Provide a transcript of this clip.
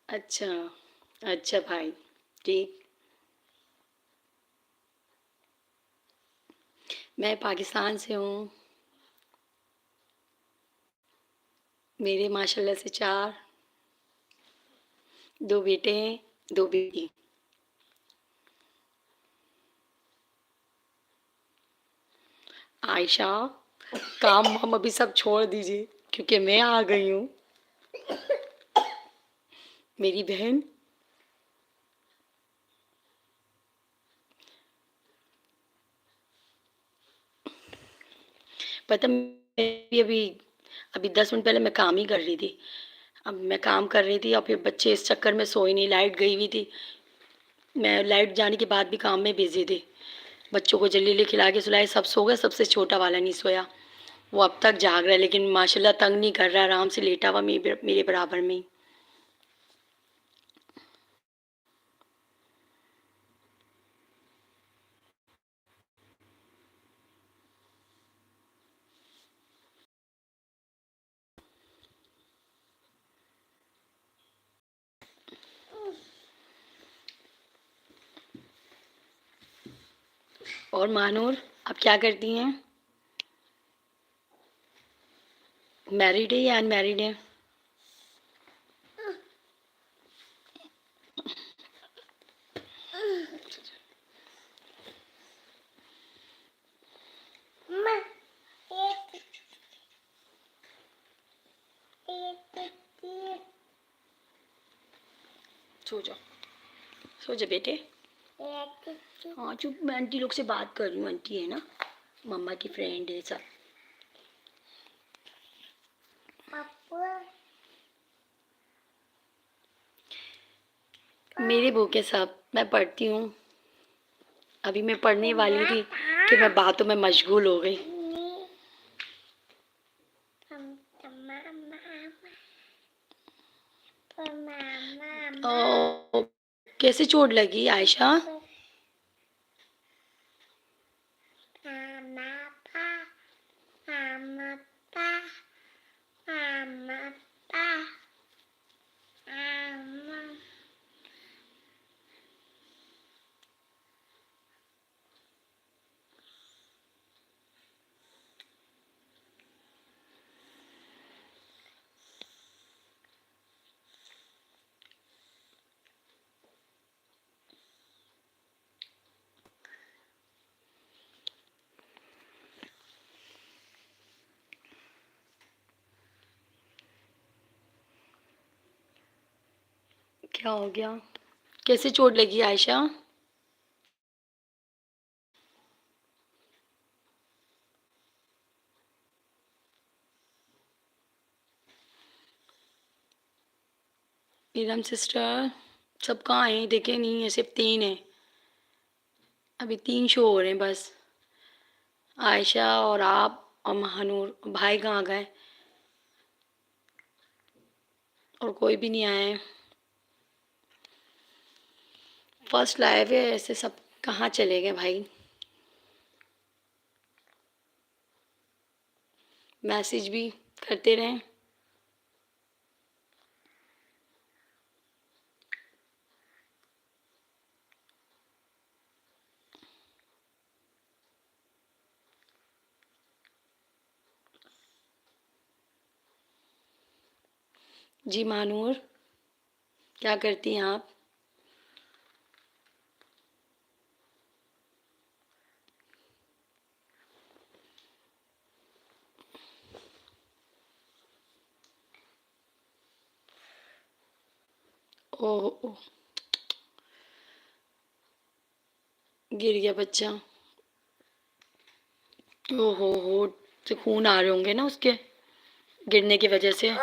अच्छा, अच्छा भाई, ठीक। मैं पाकिस्तान से हूँ। मेरे माशाल्लाह से 4 2 बेटे हैं, 2 बेटी। आयशा, काम-वाम अभी सब छोड़ दीजिए क्योंकि मैं आ गई हूँ। मेरी बहन, पता मैं भी अभी अभी 10 मिनट पहले मैं काम ही कर रही थी। अब मैं काम कर रही थी और फिर बच्चे इस चक्कर में सोए नहीं, लाइट गई हुई थी। मैं लाइट जाने के बाद भी काम में बिज़ी थी। बच्चों को जल्दी-जल्दी खिला के सुलाए, सब सो गए, सबसे छोटा वाला नहीं सोया। वो अब तक जाग रहा है लेकिन माशाल्लाह तंग नहीं कर रहा, आराम से लेटा हुआ मेरे बराबर में ही। और महानूर, आप क्या करती हैं? मैरिड है या अनमैरिड है? सो जाओ, सो जा बेटे। हाँ चुप, मैं आंटी लोग से बात कर रही हूँ, आंटी है ना, मम्मा की फ्रेंड है सब। मेरे बुक है सब, मैं पढ़ती हूँ। अभी मैं पढ़ने वाली थी कि मैं बातों में मशगूल हो गई। ओ, कैसे चोट लगी आयशा? क्या हो गया? कैसे चोट लगी आयशा? नीलम सिस्टर, सब कहाँ हैं? देखे नहीं है, सिर्फ 3 हैं। अभी 3 शो हो रहे हैं बस। आयशा और आप और महानूर। भाई कहाँ गए? और कोई भी नहीं आया है। फर्स्ट लाइव है, ऐसे सब कहाँ चले गए भाई? मैसेज भी करते रहें। जी महानूर, क्या करती हैं आप? ओह ओह, गिर गया बच्चा। ओहो हो, तो खून आ रहे होंगे ना उसके गिरने की वजह से।